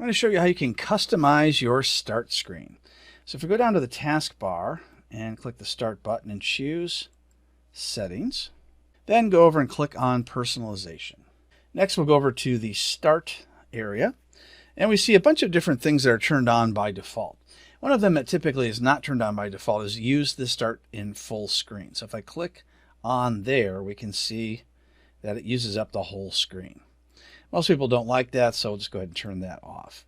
I'm going to show you how you can customize your start screen. So if we go down to the taskbar and click the Start button and choose Settings, then go over and click on Personalization. Next, we'll go over to the Start area, and we see a bunch of different things that are turned on by default. One of them that typically is not turned on by default is use the Start in full screen. So if I click on there, we can see that it uses up the whole screen. Most people don't like that, so we'll just go ahead and turn that off.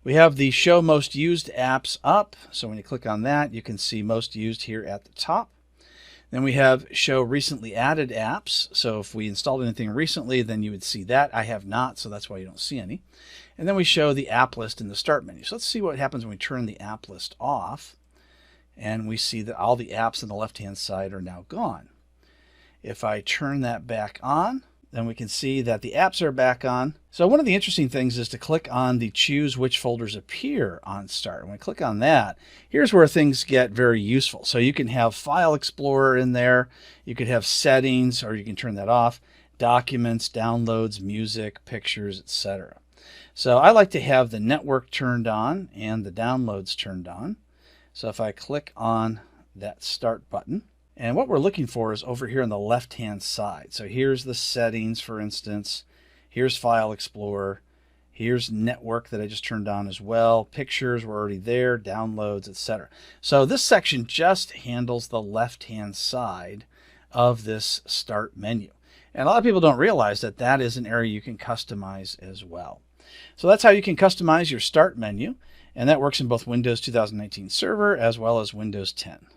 We have the Show Most Used Apps up. So when you click on that, you can see Most Used here at the top. Then we have Show Recently Added Apps. So if we installed anything recently, then you would see that. I have not, so that's why you don't see any. And then we show the app list in the Start menu. So let's see what happens when we turn the app list off. And we see that all the apps on the left-hand side are now gone. If I turn that back on, then we can see that the apps are back on. So one of the interesting things is to click on the Choose Which Folders Appear on Start. When we click on that, here's where things get very useful. So you can have File Explorer in there, you could have Settings, or you can turn that off, Documents, Downloads, Music, Pictures, etc. So I like to have the Network turned on and the Downloads turned on. So if I click on that Start button, and what we're looking for is over here on the left-hand side. So here's the Settings, for instance. Here's File Explorer. Here's Network that I just turned on as well. Pictures were already there, Downloads, etc. So this section just handles the left-hand side of this Start menu. And a lot of people don't realize that that is an area you can customize as well. So that's how you can customize your Start menu. And that works in both Windows 2019 Server as well as Windows 10.